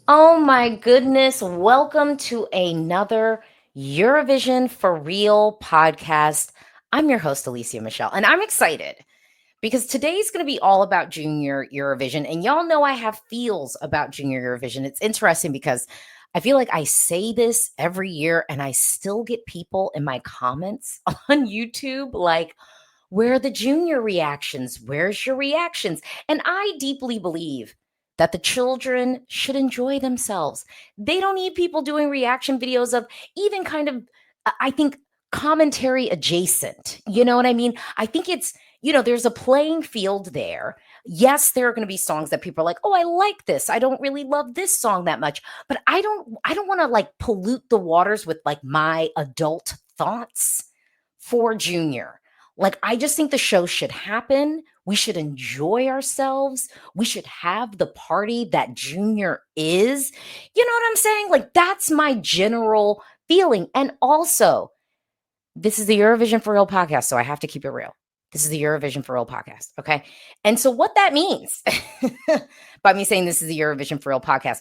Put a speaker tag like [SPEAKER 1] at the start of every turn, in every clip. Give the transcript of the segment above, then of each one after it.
[SPEAKER 1] Oh my goodness. Welcome to another Eurovision for Real podcast. I'm your host, Alesia Michelle, and I'm excited because today's going to be all about Junior Eurovision. And y'all know I have feels about Junior Eurovision. It's interesting because I feel like I say this every year and I still get people in my comments on YouTube like, where are the junior reactions? Where's your reactions? And I deeply believe that the children should enjoy themselves. They don't need people doing reaction videos of even kind of, I think, commentary adjacent. You know what I mean? I think there's a playing field there. Yes, there are going to be songs that people are like, "Oh, I like this. I don't really love this song that much." But I don't want to like pollute the waters with like my adult thoughts for Junior. Like, I just think the show should happen. We should enjoy ourselves. We should have the party that Junior is. You know what I'm saying? Like, that's my general feeling. And also, this is the Eurovision for Real podcast, so I have to keep it real. This is the Eurovision for Real podcast. Okay. And so, what that means by me saying this is the Eurovision for Real podcast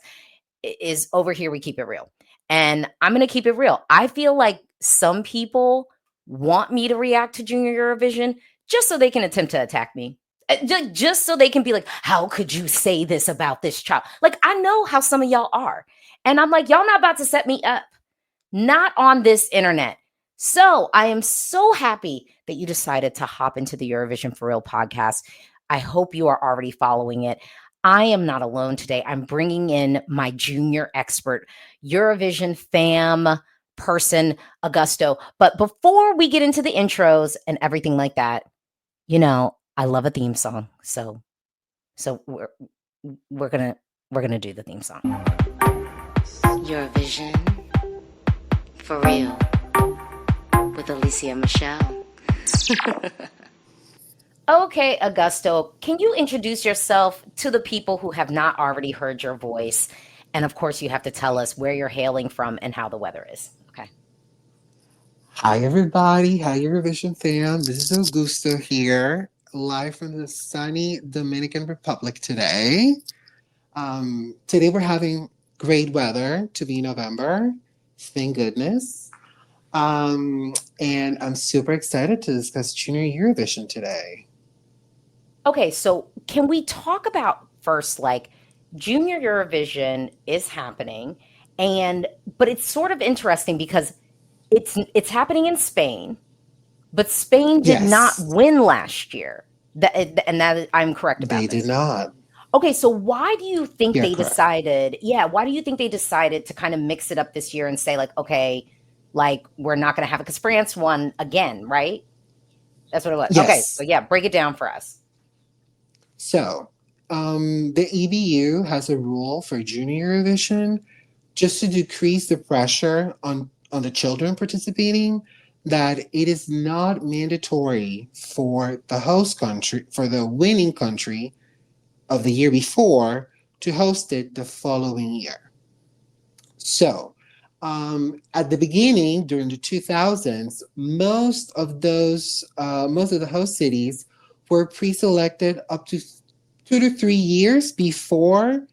[SPEAKER 1] is over here, we keep it real. And I'm going to keep it real. I feel like some people want me to react to Junior Eurovision just so they can attempt to attack me. Just so they can be like, how could you say this about this child? Like, I know how some of y'all are. And I'm like, y'all not about to set me up, not on this internet. So I am so happy that you decided to hop into the Eurovision for Real podcast. I hope you are already following it. I am not alone today. I'm bringing in my junior expert, EurovisionFam person, Augusto. But before we get into the intros and everything like that, I love a theme song. So we're gonna do the theme song. Eurovision for Real with Alesia Michelle. Okay, Augusto, can you introduce yourself to the people who have not already heard your voice? And of course, you have to tell us where you're hailing from and how the weather is. Okay.
[SPEAKER 2] Hi, everybody. Hi, Eurovision fam. This is Augusto here, live from the sunny Dominican Republic today. Today we're having great weather to be November. Thank goodness. And I'm super excited to discuss Junior Eurovision today.
[SPEAKER 1] Okay, so can we talk about first, like, Junior Eurovision is happening, and but it's sort of interesting because it's happening in Spain, but Spain did not
[SPEAKER 2] Yes,
[SPEAKER 1] win last year. I'm correct
[SPEAKER 2] they
[SPEAKER 1] about
[SPEAKER 2] did
[SPEAKER 1] this.
[SPEAKER 2] not.
[SPEAKER 1] Okay, so why do you think
[SPEAKER 2] You're
[SPEAKER 1] they
[SPEAKER 2] correct.
[SPEAKER 1] decided? Yeah, why do you think they decided to kind of mix it up this year and say like, okay, like we're not going to have it because France won again, right? That's what it was. Okay, so
[SPEAKER 2] Yes.
[SPEAKER 1] yeah, break it down for us.
[SPEAKER 2] So, the EBU has a rule for Junior Eurovision just to decrease the pressure on the children participating, that it is not mandatory for the host country, for the winning country of the year before, to host it the following year. So, at the beginning, during the 2000s, most of the host cities were pre-selected up to 2 to 3 years before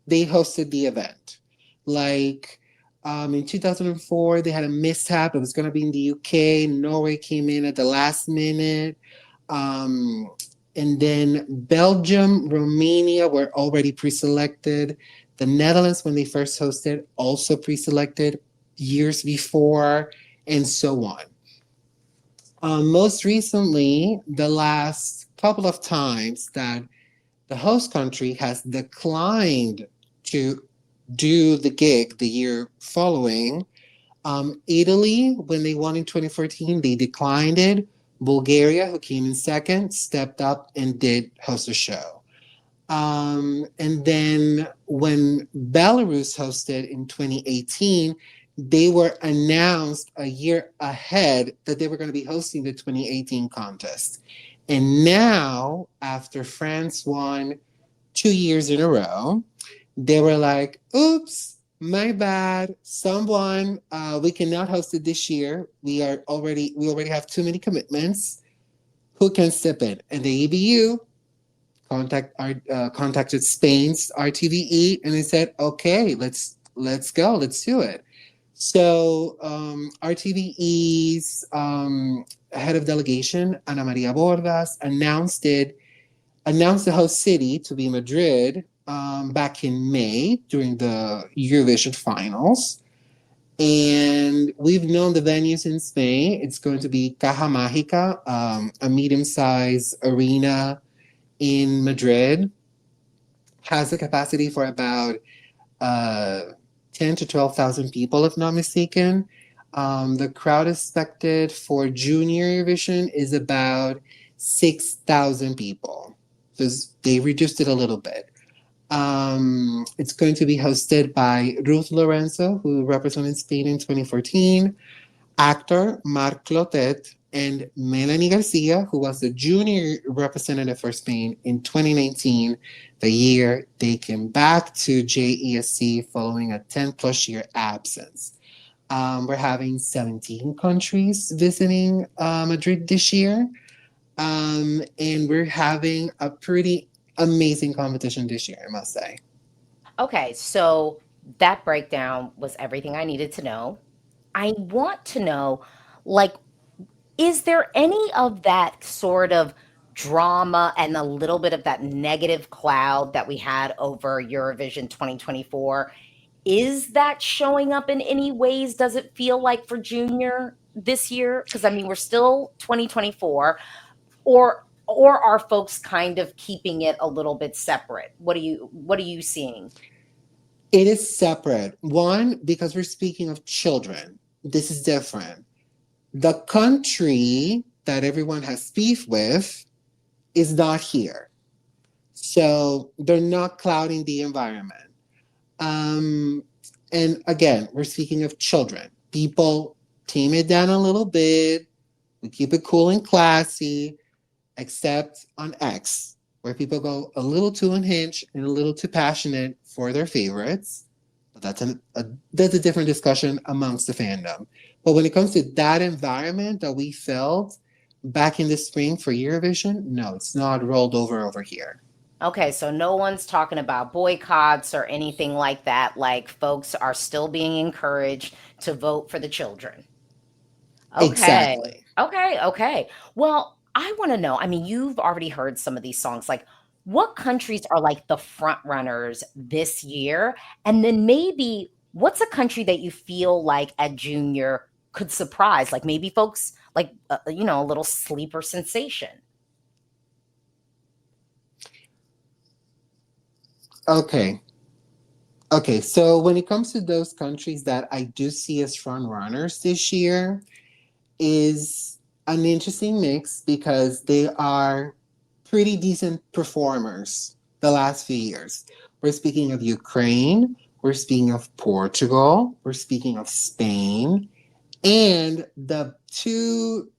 [SPEAKER 2] they hosted the event. Like in 2004, they had a mishap. It was going to be in the UK. Norway came in at the last minute. Um, and then Belgium, Romania were already pre selected. The Netherlands, when they first hosted, also pre selected years before, and so on. Most recently, the last couple of times that the host country has declined to do the gig the year following. Italy, when they won in 2014, they declined it. Bulgaria, who came in second, stepped up and did host a show. And then when Belarus hosted in 2018, they were announced a year ahead that they were going to be hosting the 2018 contest. And now, after France won 2 years in a row, they were like, oops, my bad. Someone, we cannot host it this year. We already have too many commitments. Who can step in? And the EBU contacted Spain's RTVE, and they said, "Okay, let's go, let's do it." So RTVE's head of delegation, Ana Maria Bordas, announced the host city to be Madrid back in May during the Eurovision finals. And we've known the venue since May. It's going to be Caja Mágica, a medium sized arena in Madrid. Has a capacity for about uh, 10 to 12,000 people, if not mistaken. The crowd expected for Junior Eurovision is about 6,000 people. Because they reduced it a little bit. It's going to be hosted by Ruth Lorenzo, who represented Spain in 2014, actor Marc Clotet, and Melanie Garcia, who was the junior representative for Spain in 2019, the year they came back to JESC following a 10 plus year absence. We're having 17 countries visiting Madrid this year, and we're having a pretty amazing competition this year, I must say.
[SPEAKER 1] Okay, so that breakdown was everything I needed to know. I want to know, like, is there any of that sort of drama and a little bit of that negative cloud that we had over Eurovision 2024? Is that showing up in any ways? Does it feel like for Junior this year? Because I mean, we're still 2024, or are folks kind of keeping it a little bit separate? What are you seeing?
[SPEAKER 2] It is separate. One, because we're speaking of children. This is different. The country that everyone has beef with is not here. So they're not clouding the environment. Um, and again, we're speaking of children. People tame it down a little bit. We keep it cool and classy, except on X, where people go a little too unhinged and a little too passionate for their favorites. But that's a different discussion amongst the fandom. But when it comes to that environment that we felt back in the spring for Eurovision, no, it's not rolled over here.
[SPEAKER 1] Okay, so no one's talking about boycotts or anything like that. Like folks are still being encouraged to vote for the children. Okay.
[SPEAKER 2] Exactly.
[SPEAKER 1] Okay. Well, I want to know. I mean, you've already heard some of these songs. Like, what countries are like the front runners this year? And then maybe what's a country that you feel like at Junior could surprise? Like maybe folks like a little sleeper sensation.
[SPEAKER 2] Okay. Okay. So when it comes to those countries that I do see as front runners this year, is an interesting mix because they are pretty decent performers the last few years. We're speaking of Ukraine, we're speaking of Portugal, we're speaking of Spain, and the two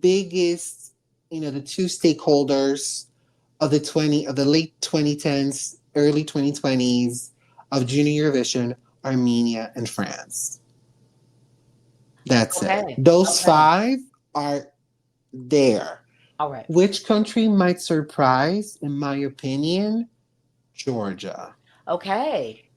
[SPEAKER 2] biggest, the two stakeholders of the late 2010s, early 2020s of Junior Eurovision, Armenia and France. That's it.
[SPEAKER 1] Okay.
[SPEAKER 2] Those
[SPEAKER 1] Okay.
[SPEAKER 2] five are there.
[SPEAKER 1] All right.
[SPEAKER 2] Which country might surprise, in my opinion? Georgia.
[SPEAKER 1] Okay.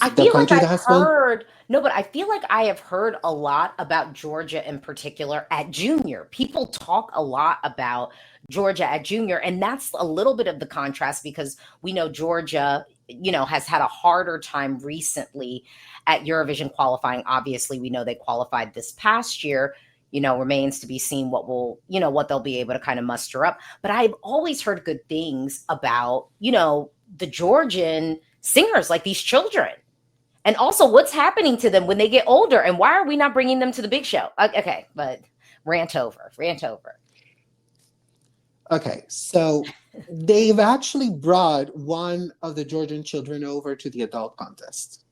[SPEAKER 1] I
[SPEAKER 2] The
[SPEAKER 1] feel like
[SPEAKER 2] country that
[SPEAKER 1] I've
[SPEAKER 2] has won.
[SPEAKER 1] heard no, but I feel like I have heard a lot about Georgia in particular at Junior. People talk a lot about Georgia at Junior, and that's a little bit of the contrast because we know Georgia, has had a harder time recently at Eurovision qualifying. Obviously, we know they qualified this past year. Remains to be seen what they'll be able to kind of muster up. But I've always heard good things about, the Georgian singers, like these children. And also, what's happening to them when they get older, and why are we not bringing them to the big show? Okay, but rant over.
[SPEAKER 2] Okay, so they've actually brought one of the Georgian children over to the adult contest.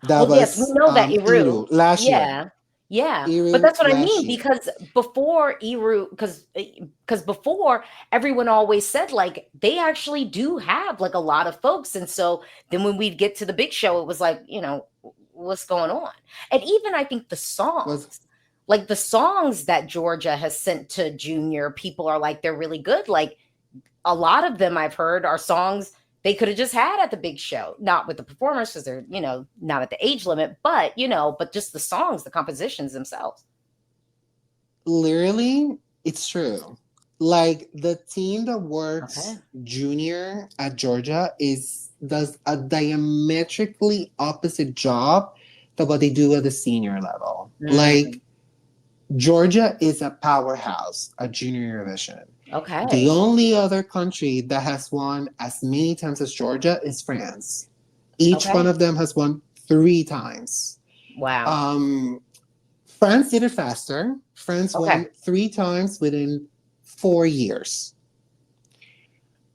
[SPEAKER 2] That
[SPEAKER 1] Well, yes, we
[SPEAKER 2] was
[SPEAKER 1] know that Iru.
[SPEAKER 2] Iru last year.
[SPEAKER 1] Yeah, yeah, but
[SPEAKER 2] Iru
[SPEAKER 1] that's what I
[SPEAKER 2] last
[SPEAKER 1] mean
[SPEAKER 2] year.
[SPEAKER 1] because before Iru, because before everyone always said like they actually do have like a lot of folks, and so then when we'd get to the big show, it was like what's going on, and even I think the
[SPEAKER 2] Was
[SPEAKER 1] songs. Like the songs that Georgia has sent to Junior, people are like they're really good. Like a lot of them I've heard are songs they could have just had at the big show, not with the performers because they're, not at the age limit, but just the songs, the compositions themselves.
[SPEAKER 2] Literally, it's true. Like the team that
[SPEAKER 1] Okay.
[SPEAKER 2] works junior at Georgia does a diametrically opposite job than what they do at the senior level.
[SPEAKER 1] Mm,
[SPEAKER 2] Like Georgia is a powerhouse at Junior Eurovision. The
[SPEAKER 1] okay.
[SPEAKER 2] only other country that has won as many times as Georgia is France. Each one
[SPEAKER 1] Okay.
[SPEAKER 2] of them has won 3 times.
[SPEAKER 1] Wow.
[SPEAKER 2] Um, France did it faster. France
[SPEAKER 1] Okay.
[SPEAKER 2] won 3 times within 4 years: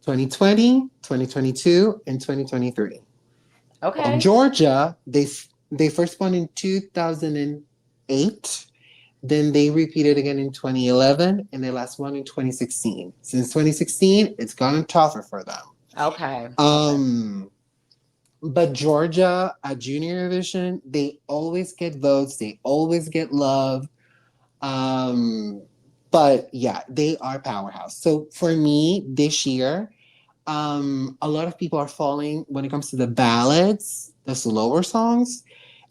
[SPEAKER 2] 2020, 2022, and 2023.
[SPEAKER 1] Okay.
[SPEAKER 2] Georgia, they first won in 2008. Then they repeated again in 2011, and they last won in 2016. Since 2016, it's gotten tougher for them.
[SPEAKER 1] Okay. Okay.
[SPEAKER 2] Um, but Georgia at Junior Eurovision, they always get votes, they always get love. Um, but yeah, they are powerhouse. So for me this year, a lot of people are falling when it comes to the ballads, the slower songs.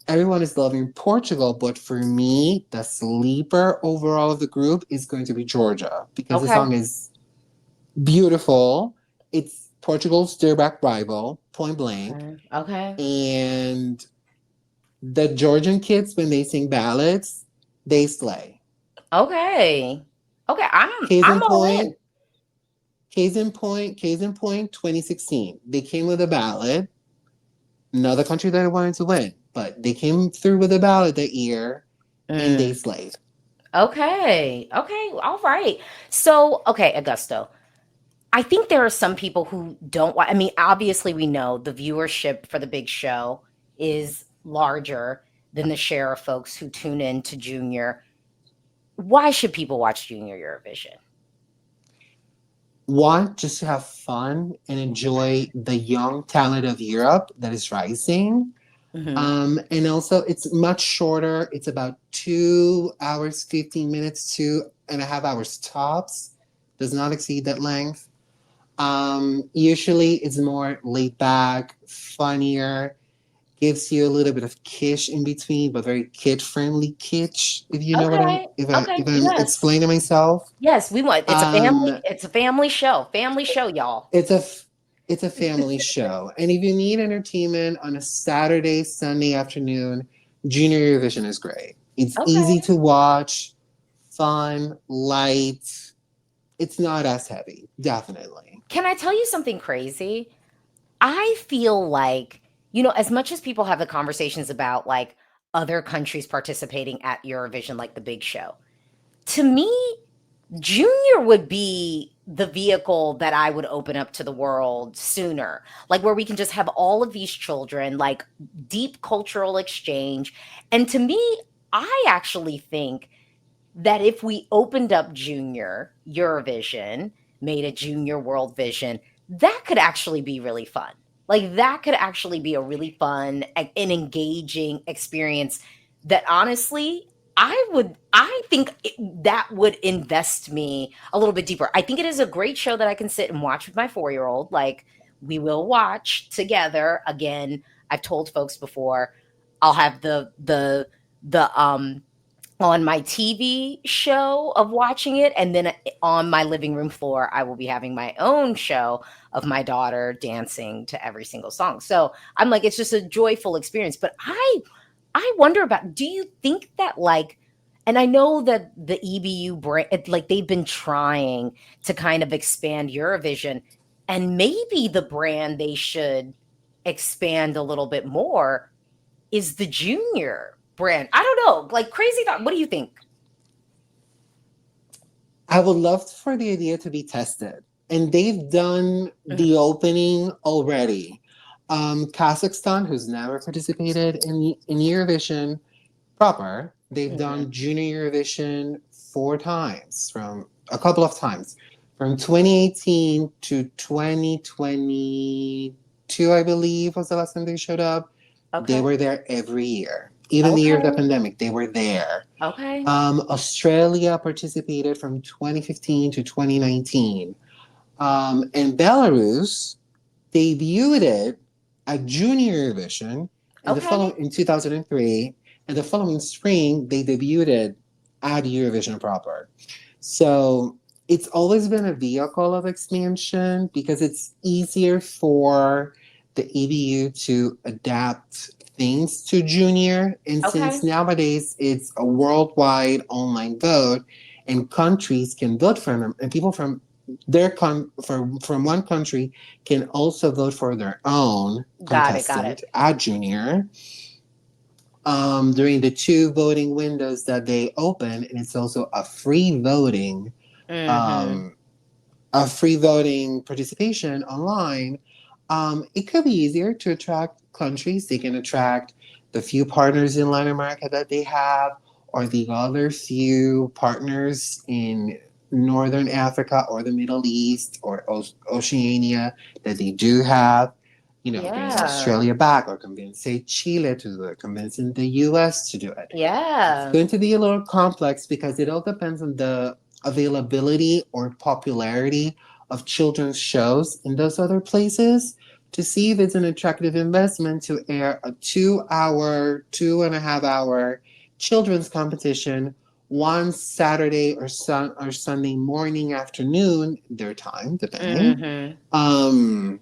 [SPEAKER 2] Everyone is loving Portugal, but for me, the sleeper overall of the group is going to be Georgia because the
[SPEAKER 1] Okay.
[SPEAKER 2] song is beautiful. It's Portugal's direct rival, point blank.
[SPEAKER 1] Okay. Okay.
[SPEAKER 2] And the Georgian kids, when they sing ballads, they slay.
[SPEAKER 1] Okay. Okay. I'm
[SPEAKER 2] Case
[SPEAKER 1] I'm
[SPEAKER 2] in
[SPEAKER 1] all in.
[SPEAKER 2] point, case in point, 2016. They came with a ballad, another country that wanted to win, but they came through with a ballad that year and they
[SPEAKER 1] Mm.
[SPEAKER 2] slayed.
[SPEAKER 1] Okay. Okay. All right. So, okay, Augusto. I think there are some people who don't I mean, obviously we know the viewership for the big show is larger than the share of folks who tune in to Junior. Why should people watch Junior Eurovision?
[SPEAKER 2] One, just to have fun and enjoy the young talent of Europe that is rising.
[SPEAKER 1] Mhm.
[SPEAKER 2] And also, it's much shorter. It's about 2 hours, 15 minutes, 2.5 hours tops. Does not exceed that length. Usually, it's more laid back, funnier, gives you a little bit of kitsch in between, but very kid friendly kitsch. If you know what
[SPEAKER 1] Okay. Okay.
[SPEAKER 2] if I'm
[SPEAKER 1] Yes.
[SPEAKER 2] explaining myself.
[SPEAKER 1] Yes, we want
[SPEAKER 2] Um,
[SPEAKER 1] it's a family show. Family show, y'all.
[SPEAKER 2] It's a it's a family show, and if you need entertainment on a Saturday, Sunday afternoon, Junior Eurovision is great. It's easy
[SPEAKER 1] Okay.
[SPEAKER 2] to watch, fun, light. It's not as heavy, definitely.
[SPEAKER 1] Can I tell you something crazy? I feel like, as much as people have the conversations about like other countries participating at Eurovision, like the big show, to me, Junior would be the vehicle that I would open up to the world sooner. Like where we can just have all of these children, like deep cultural exchange. And to me, I actually think that if we opened up Junior Eurovision, made a Junior World Vision, that could actually be really fun. Like that could actually be a really fun and engaging experience that honestly I think that would invest me a little bit deeper. I think it is a great show that I can sit and watch with my 4-year-old. Like we will watch together. Again, I've told folks before, I'll have the on my TV show of watching it, and then on my living room floor, I will be having my own show of my daughter dancing to every single song. So I'm like, it's just a joyful experience. But I wonder about, do you think that like, and I know that the EBU brand, like they've been trying to kind of expand Eurovision, and maybe the brand they should expand a little bit more is the junior brand. I don't know, like crazy thought. What do you think?
[SPEAKER 2] I would love for the idea to be tested, and they've done
[SPEAKER 1] Mhm,
[SPEAKER 2] the opening already. Kazakhstan, who's never participated in Eurovision proper, they've
[SPEAKER 1] mhm.
[SPEAKER 2] done Junior Eurovision 4 times, from a couple of times, from 2018 to 2022, I believe was the last time they showed up. They
[SPEAKER 1] Okay.
[SPEAKER 2] were there every year. Even the year of the
[SPEAKER 1] Okay.
[SPEAKER 2] pandemic, they were there.
[SPEAKER 1] Okay.
[SPEAKER 2] Australia participated from 2015 to 2019. And Belarus debuted it at Junior Eurovision
[SPEAKER 1] Okay.
[SPEAKER 2] in 2003, and the following spring they debuted it at Eurovision proper. So it's always been a vehicle of expansion because it's easier for the EBU to adapt things to junior. And since
[SPEAKER 1] Okay.
[SPEAKER 2] nowadays it's a worldwide online vote and countries can vote for them, and people from from one country can also vote for their own
[SPEAKER 1] Got it. Got
[SPEAKER 2] contestant
[SPEAKER 1] it.
[SPEAKER 2] at junior during the two voting windows that they open, and it's also
[SPEAKER 1] Mm-hmm.
[SPEAKER 2] um, a free voting participation online. It could be easier to attract countries. They can attract the few partners in Latin America that they have, or the other few partners in Northern Africa or the Middle East or Oceania that they do have. Bringing
[SPEAKER 1] Yeah.
[SPEAKER 2] Australia back, or convincing Chile to do it, convincing the US to do it. It's
[SPEAKER 1] Yeah.
[SPEAKER 2] going to be a little complex because it all depends on the availability or popularity of children's shows in those other places to see if it's an attractive investment to air a 2 hour, 2.5 hour children's competition one Saturday or Sunday morning, afternoon, their time, depending.
[SPEAKER 1] Mm-hmm.
[SPEAKER 2] Um,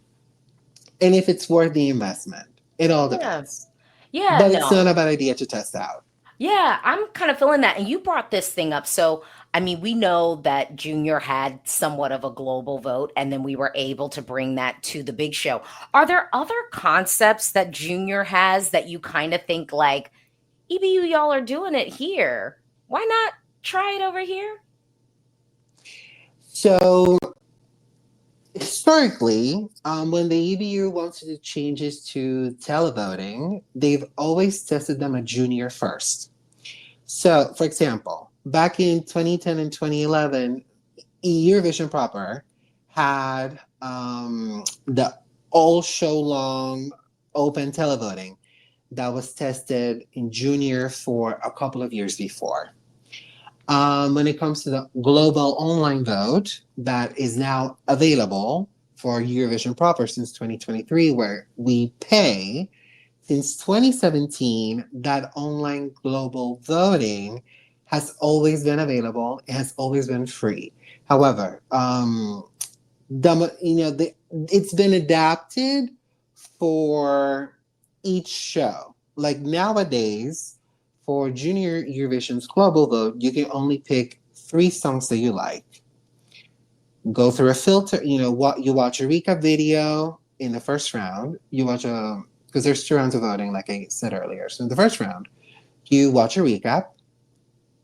[SPEAKER 2] and if it's worth the investment. It all
[SPEAKER 1] Yeah.
[SPEAKER 2] depends.
[SPEAKER 1] Yeah.
[SPEAKER 2] But it's not
[SPEAKER 1] No.
[SPEAKER 2] a bad idea to test out.
[SPEAKER 1] Yeah, I'm kind of feeling that. And you brought this thing up. So, I mean, we know that Junior had somewhat of a global vote, and then we were able to bring that to the big show. Are there other concepts that Junior has that you kind of think like, EBU, y'all are doing it here. Why not try it over here?
[SPEAKER 2] So historically, when the EBU wants to do changes to televoting, they've always tested them at junior first. So, for example, back in 2010 and 2011, Eurovision proper had the all show long open televoting that was tested in junior for a couple of years before. When it comes to the global online vote that is now available for Eurovision proper since 2023, where we pay, since 2017, that online global voting has always been available. It has always been free. However, it's been adapted for each show. Like nowadays, for Junior Eurovision's global vote, you can only pick 3 songs that you like. Go through a filter. What you watch a recap video in the first round. You watch a because there's 2 rounds of voting, like I said earlier. So in the first round, you watch a recap.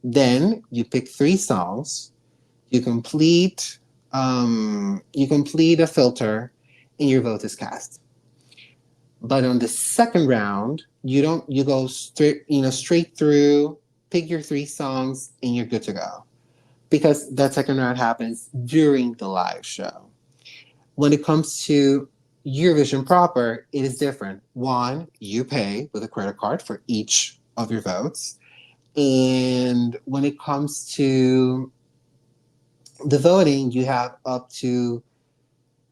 [SPEAKER 2] Then you pick 3 songs. You complete you complete a filter, and your vote is cast. But on the second round, you don't you go straight through, pick your 3 songs, and you're good to go. Because that second round happens during the live show. When it comes to Eurovision proper, it is different. One, you pay with a credit card for each of your votes. And when it comes to the voting, you have up to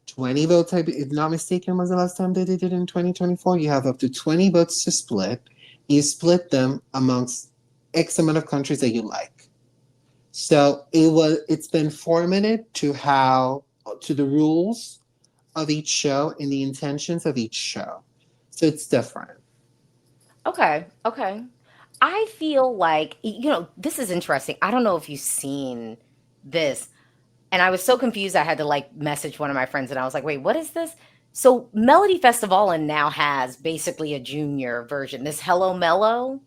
[SPEAKER 2] 20 votes. If not mistaken, was the last time they did it in 2024. You have up to 20 votes to split. You split them amongst X amount of countries that you like. So it's been formatted to the rules of each show and the intentions of each show. So it's different.
[SPEAKER 1] Okay. Okay. I feel like, this is interesting. I don't know if you've seen this. And I was so confused I had to like message one of my friends and I was like, "Wait, what is this?" So Melody Festival now has basically a junior version. This Hello Mello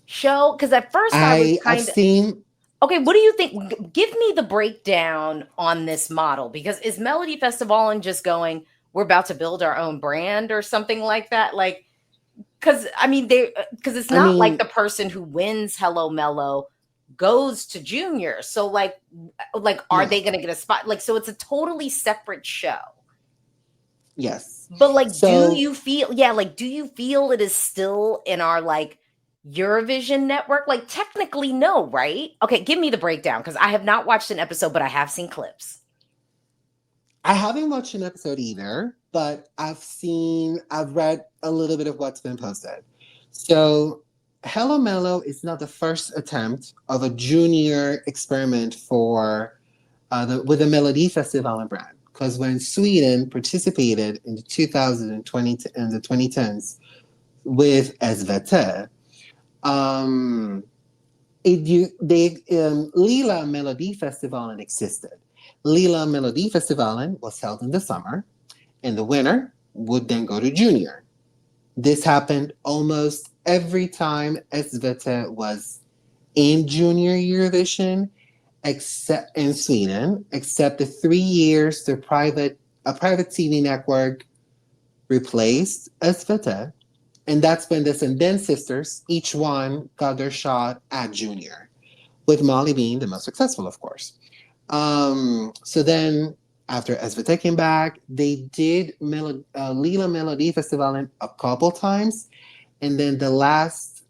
[SPEAKER 1] show, cuz at first I was
[SPEAKER 2] I've
[SPEAKER 1] kind of
[SPEAKER 2] seen
[SPEAKER 1] okay, what do you think? Give me the breakdown on this model because is Melody Festival and just going, "We're about to build our own brand" or something like that? Like cuz I mean they cuz it's
[SPEAKER 2] I
[SPEAKER 1] not like
[SPEAKER 2] mean,
[SPEAKER 1] the person who wins Hello Mello goes to junior. So like are
[SPEAKER 2] no.
[SPEAKER 1] they going to get a spot? Like so it's a totally separate show.
[SPEAKER 2] Yes.
[SPEAKER 1] But like do
[SPEAKER 2] So
[SPEAKER 1] you feel yeah, like do you feel it is still in our like Eurovision network? Like technically no, right? Okay, give me the breakdown cuz I have not watched an episode but I have seen clips.
[SPEAKER 2] I haven't watched an episode either, but I've read a little bit of what's been posted. So, Hello Mello is not the first attempt of a junior experiment for with the Melodifestivalen brand. Because when Sweden participated in the 2020 and the 2010s with SVT, um, Lila Melodifestivalen existed. Lila Melodifestivalen was held in the summer, and the winner would then go to junior. This happened almost every time SVT was in Junior Eurovision, except in Sweden, except the 3 years a private TV network replaced SVT, and that's when the Senden sisters, each one got their shot at Junior, with Molly being the most successful, of course. So then, after SVT came back, they did Lila Melodifestivalen a couple times, and then the last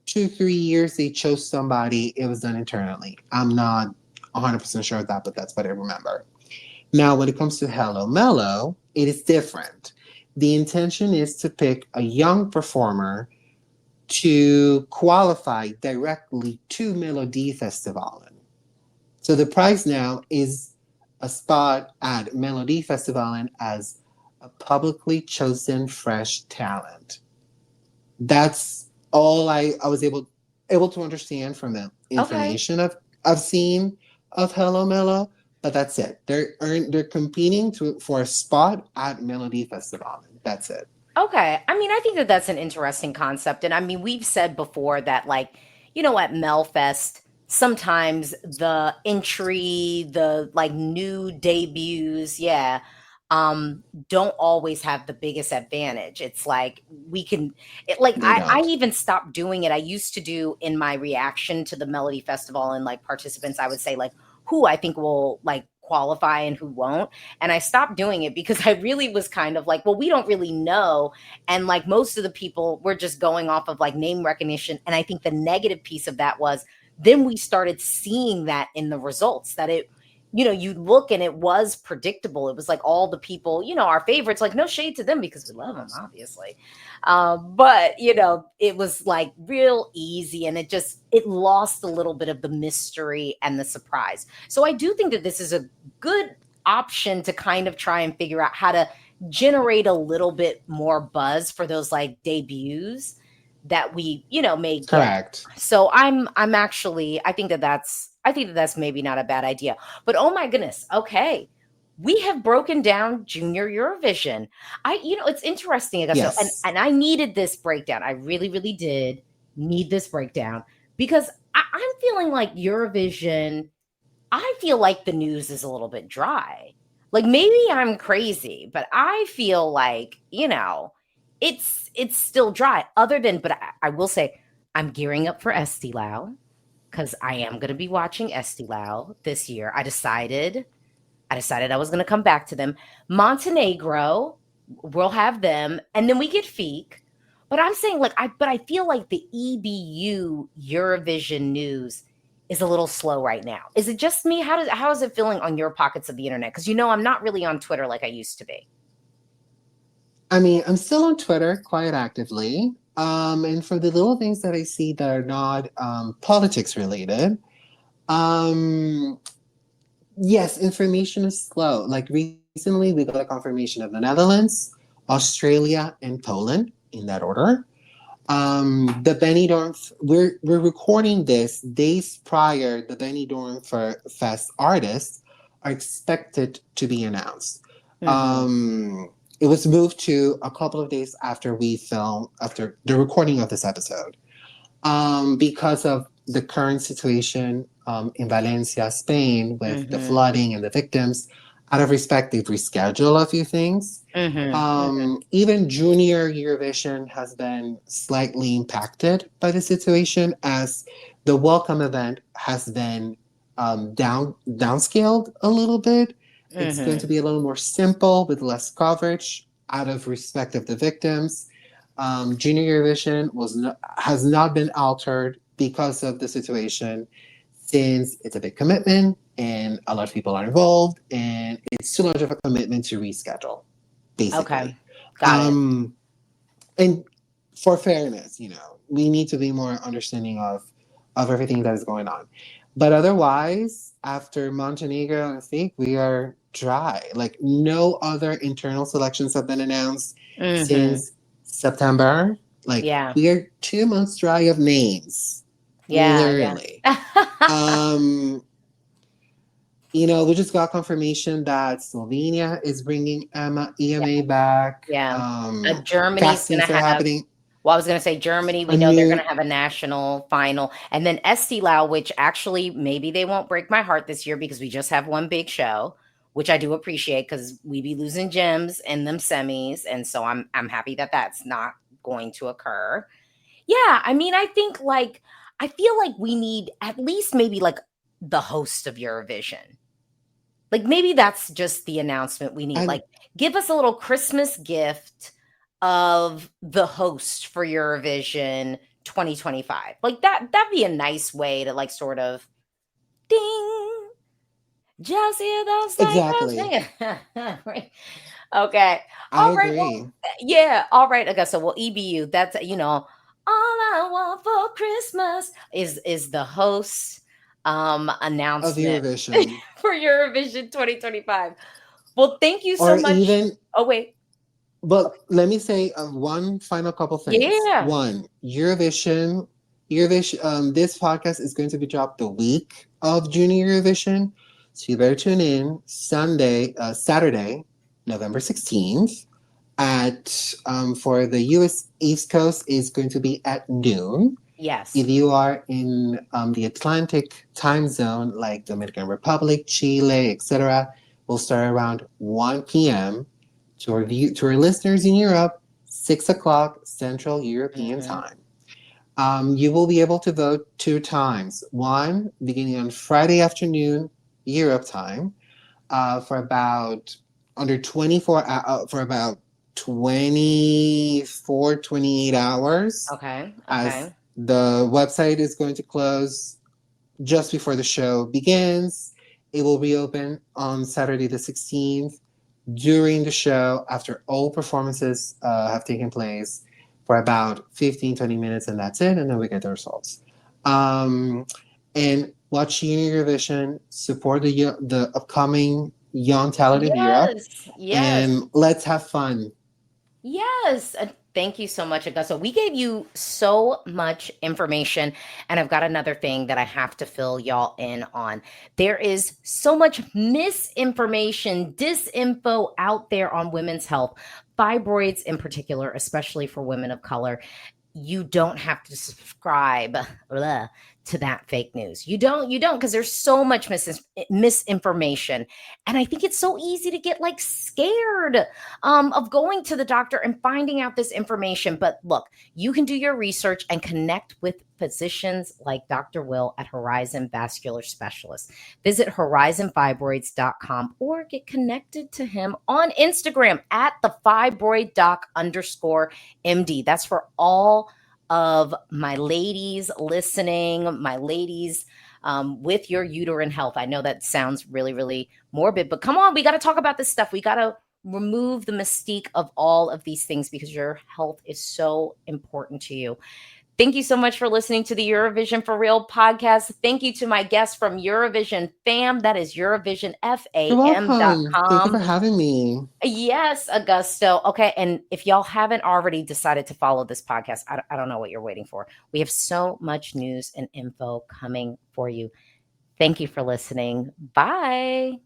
[SPEAKER 2] 2-3 years they chose somebody. It was done internally. I'm not 100% sure of that, but that's what I remember. Now, when it comes to Hello Mello, it is different. The intention is to pick a young performer to qualify directly to Melodifestivalen. So the prize now is a spot at Melodifestivalen as a publicly chosen fresh talent. That's all I was able to understand from the
[SPEAKER 1] Okay.
[SPEAKER 2] information I've seen of Hello Mello, but that's it. They're competing for a spot at Melodifestivalen. That's it.
[SPEAKER 1] Okay. I mean, I think that that's an interesting concept. And I mean, we've said before that, like, at Melfest, sometimes the entry, the like new debuts, yeah, don't always have the biggest advantage. It's like like,
[SPEAKER 2] They
[SPEAKER 1] I
[SPEAKER 2] don't.
[SPEAKER 1] even stopped doing it. I used to do in my reaction to the Melody Festival and like participants, I would say, like, who I think will like qualify and who won't. And I stopped doing it because I really was kind of like, well, we don't really know. And like most of the people were just going off of like name recognition. And I think the negative piece of that was then we started seeing that in the results that you look and it was predictable. It was like all the people, our favorites, like no shade to them because we love them, obviously. But it was like real easy and it lost a little bit of the mystery and the surprise. So I do think that this is a good option to kind of try and figure out how to generate a little bit more buzz for those like debuts that we may get.
[SPEAKER 2] Correct.
[SPEAKER 1] So I think that that's maybe not a bad idea. But oh my goodness, okay, we have broken down Junior Eurovision. It's interesting, Augusto, and
[SPEAKER 2] Yes.
[SPEAKER 1] and I needed this breakdown. I really, really did need this breakdown because I'm feeling like Eurovision. I feel like the news is a little bit dry. Like maybe I'm crazy, but I feel like it's still dry. But I will say I'm gearing up for Estilau because I am going to be watching Estilau this year. I decided I was going to come back to them. Montenegro, we'll have them, and then we get Feek. But I'm saying but I feel like the EBU Eurovision news is a little slow right now. Is it just me? How is it feeling on your pockets of the internet? Because I'm not really on Twitter like I used to be.
[SPEAKER 2] I mean, I'm still on Twitter quite actively. And for the little things that I see that are not politics related, um, yes, information is slow. Like recently, we got a confirmation of the Netherlands, Australia, and Poland in that order. The Benidorm, we're recording this days prior. The Benidorm Fest artists are expected to be announced.
[SPEAKER 1] Hmm.
[SPEAKER 2] It was moved to a couple of days after the recording of this episode, because of the current situation in Valencia, Spain, with the
[SPEAKER 1] Hmm.
[SPEAKER 2] flooding and the victims. Out of respect, they've rescheduled a few things.
[SPEAKER 1] Hmm. Hmm.
[SPEAKER 2] Even Junior Eurovision has been slightly impacted by the situation, as the welcome event has been downscaled a little bit. It's going to
[SPEAKER 1] Hmm.
[SPEAKER 2] be a little more simple with less coverage out of respect of the victims. Junior Eurovision has not been altered because of the situation, since it's a big commitment and a lot of people are involved, and it's it's too much of a commitment to reschedule,
[SPEAKER 1] Okay.
[SPEAKER 2] basically.
[SPEAKER 1] Got it.
[SPEAKER 2] And for fairness, we need to be more understanding of everything that is going on. But otherwise, after Montenegro and Fake, we are dry. Like no other internal selections have been announced
[SPEAKER 1] Mm-hmm.
[SPEAKER 2] since September. Like
[SPEAKER 1] Yeah.
[SPEAKER 2] we are 2 months dry of names,
[SPEAKER 1] Yeah.
[SPEAKER 2] literally.
[SPEAKER 1] Yeah.
[SPEAKER 2] Um, we just got confirmation that Slovenia is bringing EMA back.
[SPEAKER 1] Yeah. Germany's going to
[SPEAKER 2] Castings are
[SPEAKER 1] have,
[SPEAKER 2] happening.
[SPEAKER 1] well, I was going to say Germany, we
[SPEAKER 2] A
[SPEAKER 1] know they're going
[SPEAKER 2] new
[SPEAKER 1] to have a national final. And then Estilau, which actually maybe they won't break my heart this year because we just have one big show, which I do appreciate because we be losing gems in them semis. And so I'm happy that that's not going to occur. Yeah. I mean, I think like, I feel like we need at least maybe like the host of Eurovision. Like maybe that's just the announcement we need.
[SPEAKER 2] and
[SPEAKER 1] Like give us a little Christmas gift of the host for Eurovision 2025. Like that'd be a nice way to like sort of ding, just hear those sleigh bells
[SPEAKER 2] exactly.
[SPEAKER 1] ringing. Right. Okay.
[SPEAKER 2] I
[SPEAKER 1] All right. Well,
[SPEAKER 2] agree.
[SPEAKER 1] yeah. All right. Okay. So well, EBU. That's all I want for Christmas is the host
[SPEAKER 2] Of
[SPEAKER 1] announcement
[SPEAKER 2] Eurovision.
[SPEAKER 1] for Eurovision 2025. Well, thank you so
[SPEAKER 2] Or
[SPEAKER 1] much.
[SPEAKER 2] even,
[SPEAKER 1] Oh wait.
[SPEAKER 2] but
[SPEAKER 1] Okay.
[SPEAKER 2] let me say one final couple things.
[SPEAKER 1] Yeah.
[SPEAKER 2] One, Eurovision, this podcast is going to be dropped the week of Junior Eurovision. So you better tune in Saturday, November 16th for the US East Coast is going to be at noon.
[SPEAKER 1] Yes.
[SPEAKER 2] If you are in the Atlantic time zone, like Dominican Republic, Chile, etc., we'll start around 1 p.m. To our listeners in Europe, 6 o'clock Central European
[SPEAKER 1] Hmm.
[SPEAKER 2] time. You will be able to vote 2 times. One beginning on Friday afternoon, Europe time, for about under 28 hours,
[SPEAKER 1] Okay.
[SPEAKER 2] as
[SPEAKER 1] Okay.
[SPEAKER 2] the website is going to close just before the show begins. It will reopen on Saturday the 16th during the show after all performances have taken place for about 15-20 minutes, and that's it. And then we get the results. And watch Junior Eurovision, support the upcoming young talent of Europe,
[SPEAKER 1] Yes. Yes.
[SPEAKER 2] and let's have fun.
[SPEAKER 1] Yes. Thank you so much, Augusto. We gave you so much information, and I've got another thing that I have to fill y'all in on. There is so much misinformation, disinfo out there on women's health, fibroids in particular, especially for women of color. You don't have to subscribe to that fake news. You don't, because there's so much misinformation. And I think it's so easy to get like scared of going to the doctor and finding out this information. But look, you can do your research and connect with physicians like Dr. Will at Horizon Vascular Specialists. Visit horizonfibroids.com or get connected to him on Instagram at the fibroid doc underscore MD. That's for all of my ladies listening, my ladies with your uterine health. I know that sounds really, really morbid, but come on, we got to talk about this stuff. We got to remove the mystique of all of these things because your health is so important to you. Thank you so much for listening to the Eurovision for Real podcast. Thank you to my guests from Eurovision Fam. That is
[SPEAKER 2] You're welcome. Thank you
[SPEAKER 1] EurovisionFam.com.
[SPEAKER 2] for having me.
[SPEAKER 1] Yes, Augusto. Okay. And if y'all haven't already decided to follow this podcast, I don't know what you're waiting for. We have so much news and info coming for you. Thank you for listening. Bye.